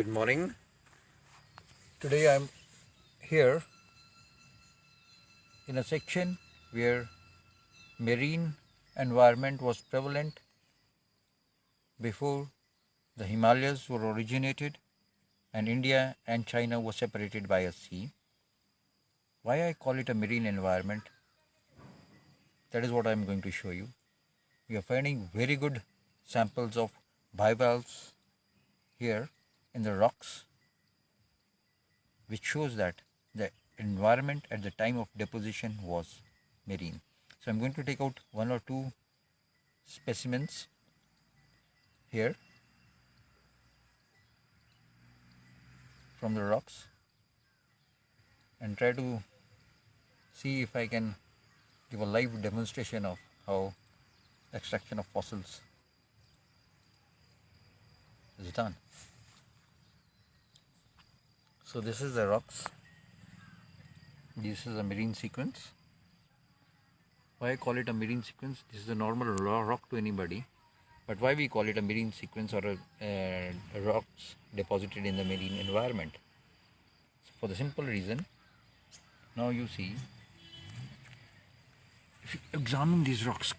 Good morning. Today I'm here in a section where marine environment was prevalent before the Himalayas were originated and India and China were separated by a sea. Why I call it a marine environment? That is what I'm going to show you. We are finding very good samples of bivalves here in the rocks, which shows that the environment at the time of deposition was marine. So I'm going to take out one or two specimens here from the rocks and try to see if I can give a live demonstration of how extraction of fossils is done. So this is the rocks. This is a marine sequence. Why I call it a marine sequence? This is a normal rock to anybody, but why we call it a marine sequence or a rocks deposited in the marine environment? So for the simple reason, now you see, if you examine these rocks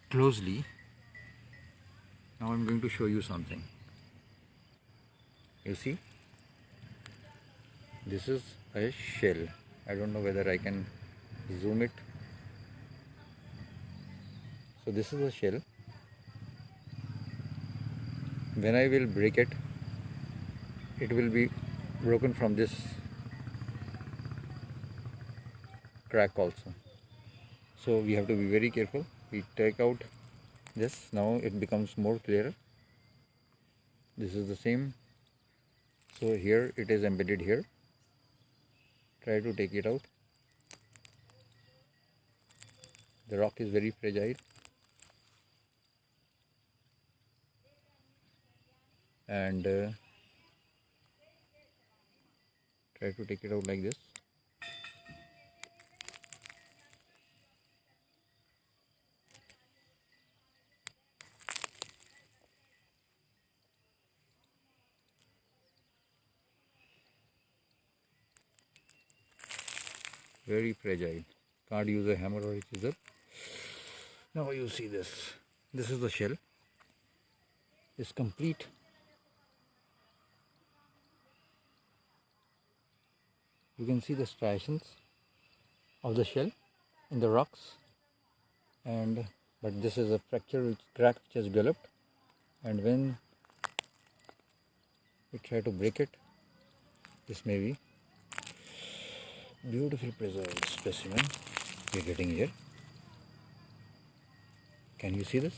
closely, now I'm going to show you something. You see, this is a shell. I don't know whether I can zoom it. So this is a shell. When I will break it, it will be broken from this crack also. So we have to be very careful. We take out this. Now it becomes more clearer. This is the same. So here it is embedded here. Try to take it out. The rock is very fragile. And try to take it out like this. Very fragile. Can't use a hammer or a chisel. Now you see this. This is the shell. It's complete. You can see the striations of the shell in the rocks, but this is a fracture crack which has developed, and when we try to break it, this may be beautiful preserved specimen we are getting here. Can you see this?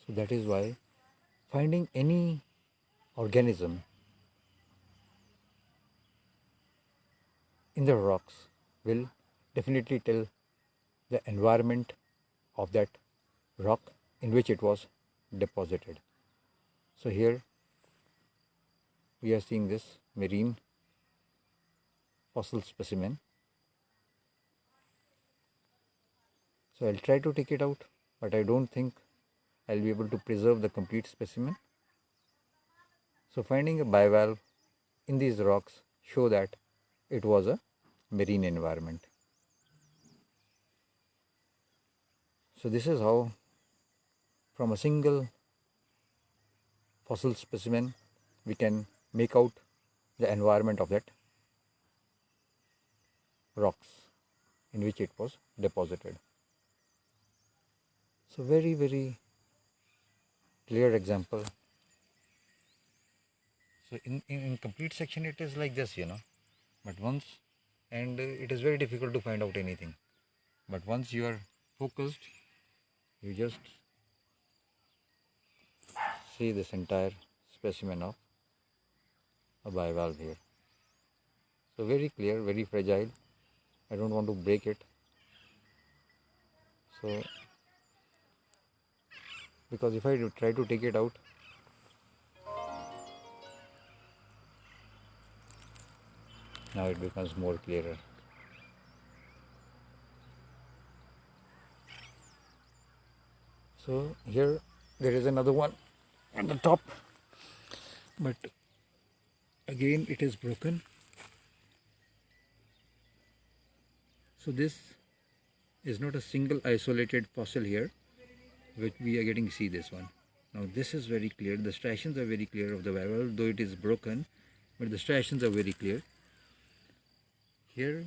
So that is why finding any organism in the rocks will definitely tell the environment of that rock in which it was deposited. So here we are seeing this marine fossil specimen. So I'll try to take it out, but I don't think I'll be able to preserve the complete specimen. So finding a bivalve in these rocks show that it was a marine environment. So this is how from a single fossil specimen we can make out the environment of that rocks in which it was deposited. So very, very clear example. So in complete section it is like this, but once, and it is very difficult to find out anything. But once you are focused, you just see this entire specimen of a bivalve here. So very clear, very fragile. I don't want to break it. So because if I try to take it out, now it becomes more clearer. So here there is another one at the top, but again it is broken. So this is not a single isolated fossil here, which we are getting to see this one. Now this is very clear, the striations are very clear of the bivalve, though it is broken, but the striations are very clear. Here,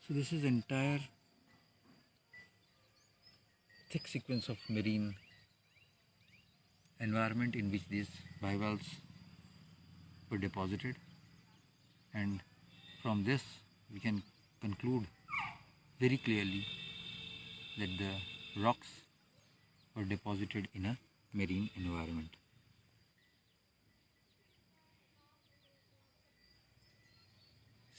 so this is entire thick sequence of marine environment in which these bivalves were deposited, and from this we can conclude very clearly that the rocks were deposited in a marine environment.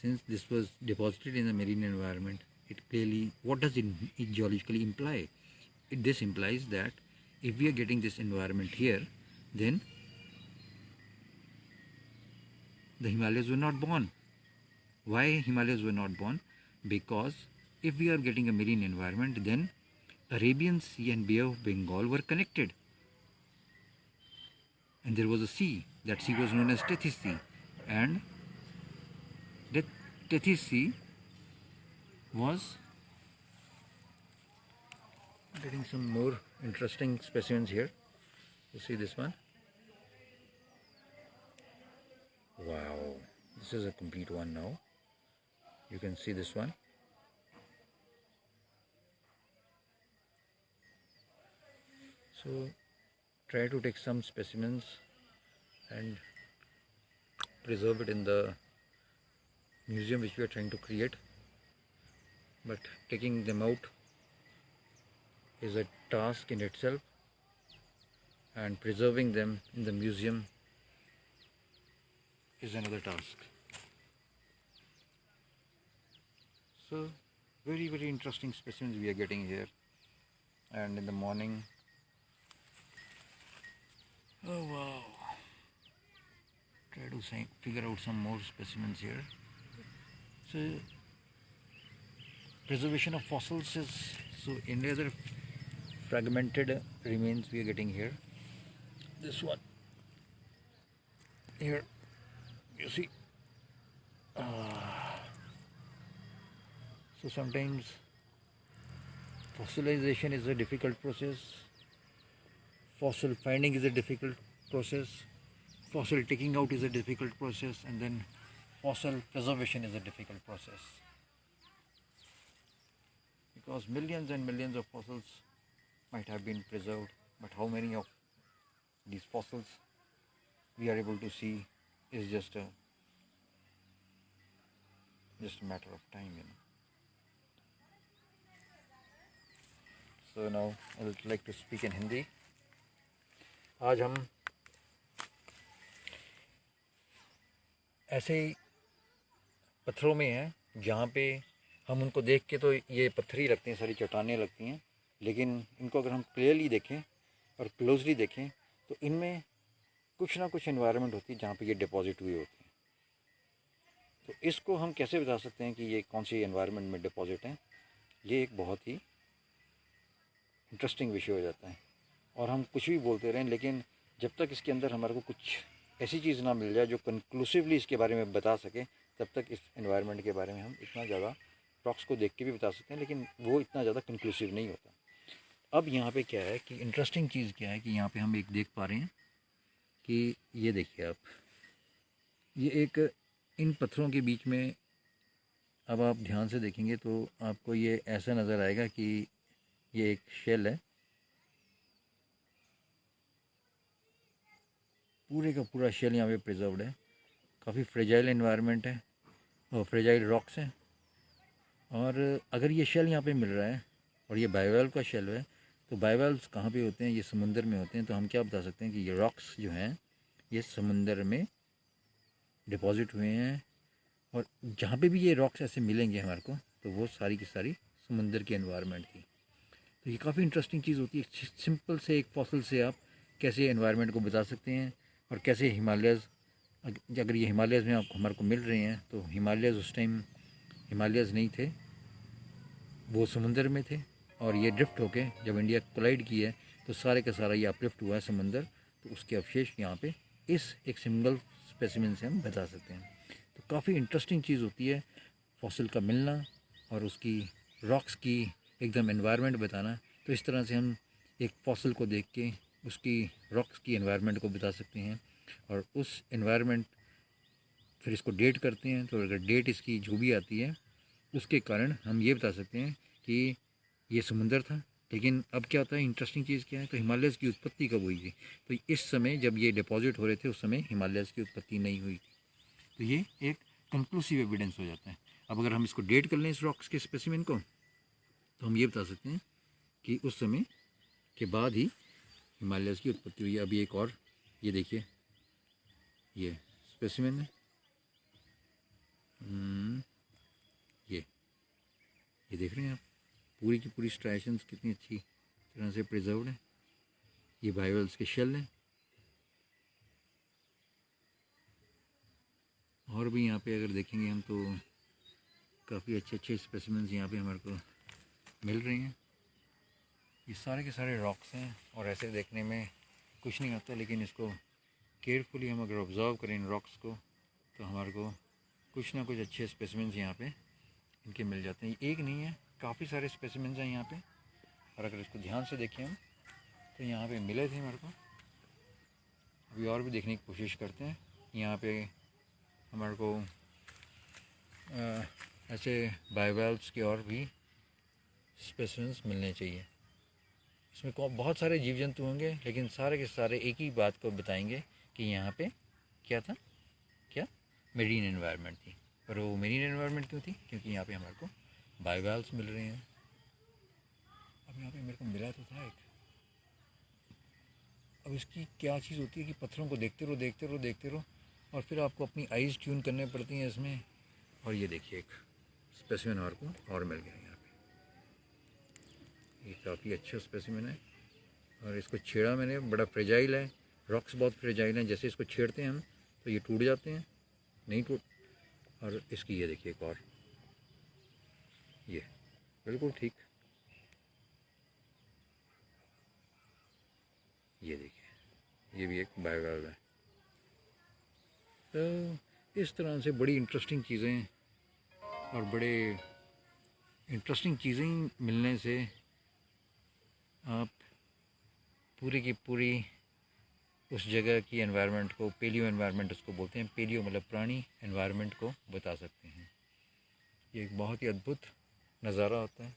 Since this was deposited in a marine environment, it clearly, what does it geologically imply? This implies that if we are getting this environment here, then the Himalayas were not born. Why Himalayas were not born? Because if we are getting a marine environment, then Arabian Sea and Bay of Bengal were connected. And there was a sea. That sea was known as Tethys Sea. And that Tethys Sea was getting some more interesting specimens here. You see this one? Wow, this is a complete one now. You can see this one. So try to take some specimens and preserve it in the museum which we are trying to create, but taking them out is a task in itself, and preserving them in the museum is another task. So very interesting specimens we are getting here. And in the morning, oh wow, try to figure out some more specimens here. So preservation of fossils is, so any other fragmented remains we are getting here. This one here, you see. So sometimes fossilization is a difficult process, fossil finding is a difficult process, fossil taking out is a difficult process, and then fossil preservation is a difficult process, because millions and millions of fossils might have been preserved, but how many of these fossils we are able to see is just a matter of time, you know. So now I would like to speak in Hindi. आज हम ऐसे ही पत्थरों में हैं जहाँ पे हम उनको देख के तो ये पत्थर ही लगते हैं, सारी चट्टानें लगती हैं, लेकिन इनको अगर हम क्लियरली देखें और क्लोजली देखें तो इनमें कुछ ना कुछ एनवायरनमेंट होती है जहाँ पे ये डिपॉजिट हुई होती है। तो इसको हम कैसे बता सकते हैं कि ये कौन सी एनवायरनमेंट में डिपॉजिट हैं? ये एक बहुत ही इंटरेस्टिंग विषय हो जाता है। और हम कुछ भी बोलते रहें, लेकिन जब तक इसके अंदर हमारे को कुछ ऐसी चीज़ ना मिल जाए जो कंक्लूसिवली इसके बारे में बता सके, तब तक इस एनवायरनमेंट के बारे में हम इतना ज़्यादा रॉक्स को देख के भी बता सकते हैं, लेकिन वो इतना ज़्यादा कंक्लूसिव नहीं होता। अब यहाँ पे क्या है कि इंटरेस्टिंग चीज़ क्या है कि यहाँ पे हम एक देख पा रहे हैं कि ये देखिए आप, ये एक इन पत्थरों के बीच में, अब आप ध्यान से देखेंगे तो आपको ये ऐसा नज़र आएगा कि ये एक शेल है, पूरे का पूरा शेल यहाँ पे प्रिजर्व्ड है। काफ़ी फ्रेजाइल एनवायरनमेंट है और फ्रेजाइल रॉक्स हैं। और अगर ये शेल यहाँ पे मिल रहा है और ये बायोवेल्व का शेल है, तो बायोवेल्व्स कहाँ पे होते हैं? ये समुंदर में होते हैं। तो हम क्या बता सकते हैं कि ये रॉक्स जो हैं ये समुंदर में डिपॉजिट हुए हैं, और जहाँ पे भी ये रॉक्स ऐसे मिलेंगे हमारे को, तो वो सारी की सारी समुंदर की एनवायरनमेंट थी। तो ये काफ़ी इंटरेस्टिंग चीज़ होती है। सिंपल से एक फॉसिल से आप कैसे एनवायरनमेंट को बता सकते हैं, और कैसे हिमालयज़, अगर ये हिमालयज़ में आपको हमारे को मिल रहे हैं, तो हिमालयज़ उस टाइम हिमालयज़ नहीं थे, वो समुंदर में थे और ये ड्रिफ्ट होके जब इंडिया कोलाइड की है तो सारे का सारा ये अपलिफ्ट हुआ है समंदर, तो उसके अवशेष यहाँ पे इस एक सिंगल स्पेसिमेन से हम बता सकते हैं। तो काफ़ी इंटरेस्टिंग चीज़ होती है फॉसिल का मिलना और उसकी रॉक्स की एकदम एनवायरनमेंट बताना। तो इस तरह से हम एक फॉसिल को देख के उसकी रॉक्स की एनवायरनमेंट को बता सकते हैं और उस एनवायरनमेंट फिर इसको डेट करते हैं। तो अगर डेट इसकी जो भी आती है उसके कारण हम ये बता सकते हैं कि ये समुंदर था। लेकिन अब क्या होता है, इंटरेस्टिंग चीज़ क्या है, तो हिमालयस की उत्पत्ति कब हुई थी? तो इस समय जब ये डिपॉजिट हो रहे थे उस समय हिमालयस की उत्पत्ति नहीं हुई थी। तो ये एक कंक्लूसिव एविडेंस हो जाता है। अब अगर हम इसको डेट कर लें इस रॉक्स के स्पेसिमेन को, तो हम ये बता सकते हैं कि उस समय के बाद ही हिमालयस की उत्पत्ति हुई है। अभी एक और ये देखिए, ये स्पेसिमेन है, ये देख रहे हैं आप, पूरी की पूरी स्ट्राइशंस कितनी अच्छी तरह से प्रिजर्व्ड है। ये बाइवल्स के शेल हैं। और भी यहाँ पे अगर देखेंगे हम तो काफ़ी अच्छे अच्छे स्पेसिमेंस यहाँ पे हमारे को मिल रहे हैं। ये सारे के सारे रॉक्स हैं और ऐसे देखने में कुछ नहीं होता, लेकिन इसको केयरफुली हम अगर ऑब्जर्व करें इन रॉक्स को तो हमारे को कुछ ना कुछ अच्छे स्पेसिमेंस यहाँ पे इनके मिल जाते हैं। एक नहीं है, काफ़ी सारे स्पेसिमेंस हैं यहाँ पे। और अगर इसको ध्यान से देखें हम तो यहाँ पे मिले थे हमारे को। अभी और भी देखने की कोशिश करते हैं। यहाँ पे हमारे को ऐसे बाइवल्व्स के और भी स्पेसिमेंस मिलने चाहिए। इसमें बहुत सारे जीव जंतु होंगे, लेकिन सारे के सारे एक ही बात को बताएंगे कि यहाँ पे क्या था, क्या मेरीन एनवायरनमेंट थी। और वो मेरीन एनवायरनमेंट क्यों थी? क्योंकि यहाँ पे हमारे को बाइवल्व्स मिल रहे हैं। अब यहाँ पे मेरे को मिला तो था एक। अब इसकी क्या चीज़ होती है कि पत्थरों को देखते रहो देखते रहो देखते रहो और फिर आपको अपनी आइज़ ट्यून करने पड़ती हैं इसमें। और ये देखिए एक स्पेसिमेन और मिल गया यहाँ पे। ये काफ़ी अच्छा स्पेसिमेन है और इसको छेड़ा मैंने, बड़ा फ्रेजाइल है, रॉक्स बहुत फ्रेजाइल हैं। जैसे इसको छेड़ते हैं हम तो ये टूट जाते हैं, नहीं टूट। और इसकी ये देखिए एक और, ये बिल्कुल ठीक, ये देखिए ये भी एक बायोवेल है। तो इस तरह से बड़ी इंटरेस्टिंग चीज़ें और बड़े इंटरेस्टिंग चीज़ें मिलने से आप पूरी की पूरी उस जगह की एनवायरनमेंट को, पेलियो एनवायरनमेंट उसको बोलते हैं, पेलियो मतलब पुरानी एनवायरनमेंट को बता सकते हैं। ये एक बहुत ही अद्भुत नज़ारा होता है।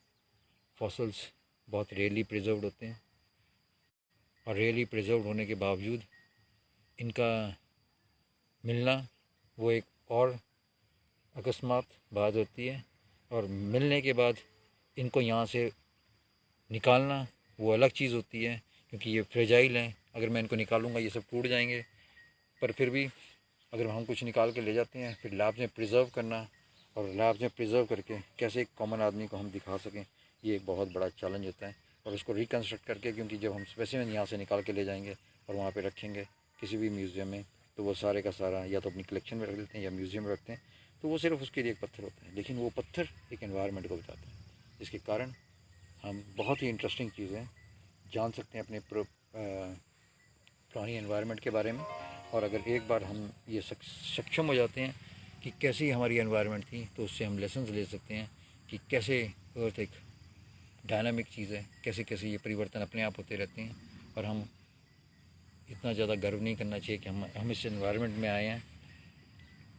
फॉसल्स बहुत रेयरली प्रिजर्व्ड होते हैं और रेयरली प्रिजर्व्ड होने के बावजूद इनका मिलना वो एक और अकस्मात बात होती है। और मिलने के बाद इनको यहाँ से निकालना वो अलग चीज़ होती है, क्योंकि ये फ्रेजाइल हैं। अगर मैं इनको निकालूंगा ये सब टूट जाएंगे। पर फिर भी अगर हम कुछ निकाल के ले जाते हैं, फिर लैब में प्रिजर्व करना और लैब में प्रिजर्व करके कैसे एक कॉमन आदमी को हम दिखा सकें, ये एक बहुत बड़ा चैलेंज होता है। और उसको रिकन्स्ट्रक्ट करके, क्योंकि जब हम स्पेसिमेन यहाँ से निकाल के ले जाएंगे और वहाँ पे रखेंगे किसी भी म्यूज़ियम में, तो वो सारे का सारा या तो अपनी कलेक्शन में रख देते हैं या म्यूज़ियम में रखते हैं। तो वो सिर्फ उसके लिए एक पत्थर होता है, लेकिन वो पत्थर एक एनवायरनमेंट को बताता है, जिसके कारण हम बहुत ही इंटरेस्टिंग चीज़ें जान सकते हैं अपने पुरानी एनवायरनमेंट के बारे में। और अगर एक बार हम ये सक्षम हो जाते हैं कि कैसी हमारी एनवायरनमेंट थी, तो उससे हम लेसन्स ले सकते हैं कि कैसे अर्थ एक डायनामिक चीज़ है, कैसे कैसे ये परिवर्तन अपने आप होते रहते हैं। और हम इतना ज़्यादा गर्व नहीं करना चाहिए कि हम इस एनवायरनमेंट में आए हैं,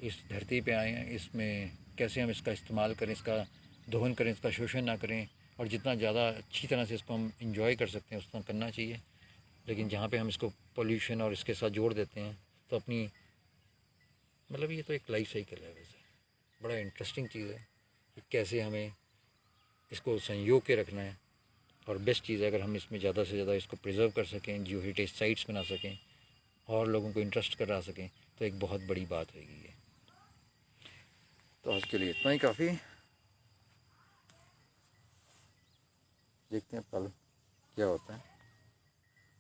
इस धरती पे आए हैं, इसमें कैसे हम इसका इस्तेमाल करें, इसका दोहन करें, इसका शोषण ना करें। और जितना ज़्यादा अच्छी तरह से इसको हम इंजॉय कर सकते हैं उतना करना चाहिए। लेकिन जहाँ पे हम इसको पोल्यूशन और इसके साथ जोड़ देते हैं तो अपनी, मतलब ये तो एक लाइफ साइकिल है। वैसे बड़ा इंटरेस्टिंग चीज़ है कि कैसे हमें इसको संयोग के रखना है। और बेस्ट चीज़ है अगर हम इसमें ज़्यादा से ज़्यादा इसको प्रिजर्व कर सकें, जियो हेरिटेज साइट्स बना सकें और लोगों को इंटरेस्ट करा सकें, तो एक बहुत बड़ी बात होगी ये। तो आज के लिए इतना ही काफ़ी। देखते हैं कल क्या होता है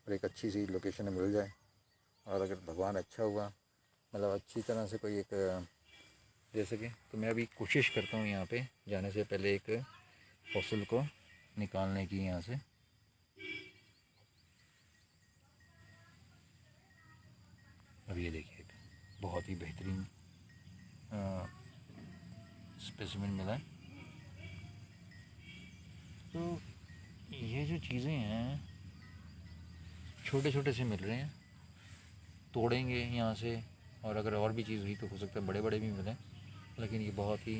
और एक अच्छी सी लोकेशन में मिल जाए। और अगर भगवान अच्छा हुआ, मतलब अच्छी तरह से कोई एक दे सके, तो मैं अभी कोशिश करता हूँ यहाँ पे जाने से पहले एक फॉसिल को निकालने की यहाँ से। अब ये देखिए बहुत ही बेहतरीन स्पेसिमेन मिला है। तो ये जो चीज़ें हैं छोटे छोटे से मिल रहे हैं, तोड़ेंगे यहाँ से, और अगर और भी चीज़ हुई तो हो सकता है बड़े बड़े भी मिलें, लेकिन ये बहुत ही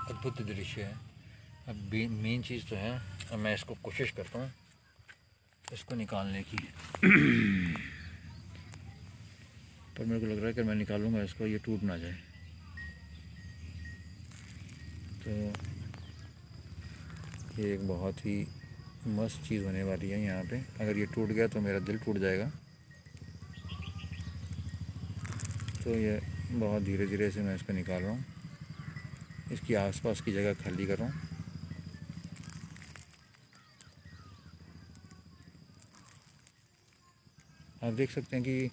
अद्भुत दृश्य है। अब मेन चीज़ तो है, अब मैं इसको कोशिश करता हूँ इसको निकालने की। पर मेरे को लग रहा है कि मैं निकालूंगा इसको ये टूट ना जाए। तो ये एक बहुत ही मस्त चीज़ होने वाली है यहाँ पे। अगर ये टूट गया तो मेरा दिल टूट जाएगा। तो ये बहुत धीरे धीरे से मैं इसको निकाल रहा हूँ, इसकी आसपास की जगह खाली कर रहा हूँ। आप देख सकते हैं कि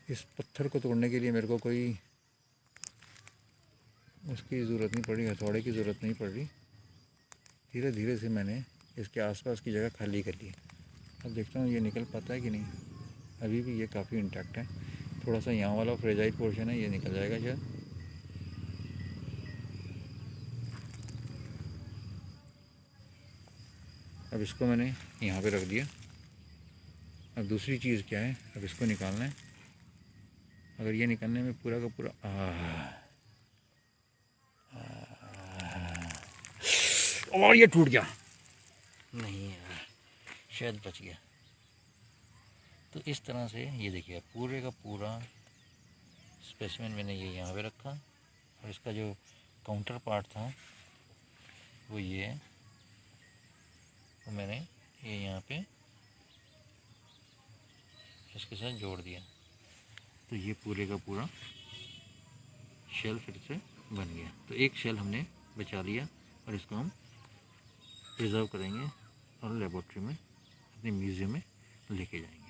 इस पत्थर को तोड़ने के लिए मेरे को कोई उसकी ज़रूरत नहीं पड़ रही, हथौड़े की ज़रूरत नहीं पड़ रही। धीरे धीरे से मैंने इसके आसपास की जगह खाली कर ली। अब देखता हूँ ये निकल पाता है कि नहीं। अभी भी ये काफ़ी इंटैक्ट है, थोड़ा सा यहाँ वाला फ्रेजाइल पोर्शन है, ये निकल जाएगा शायद। अब इसको मैंने यहाँ पे रख दिया। अब दूसरी चीज़ क्या है, अब इसको निकालना है। अगर ये निकालने में पूरा का पूरा और ये टूट गया नहीं यार, शायद बच गया। तो इस तरह से ये देखिए पूरे का पूरा स्पेसिमेन मैंने ये यहाँ पे रखा, और इसका जो काउंटर पार्ट था वो ये है, तो मैंने ये यहाँ पे इसके साथ जोड़ दिया। तो ये पूरे का पूरा शेल फिर से बन गया। तो एक शेल हमने बचा लिया, और इसको हम प्रिजर्व करेंगे और लेबोरेटरी में अपने म्यूज़ियम में लेके जाएंगे।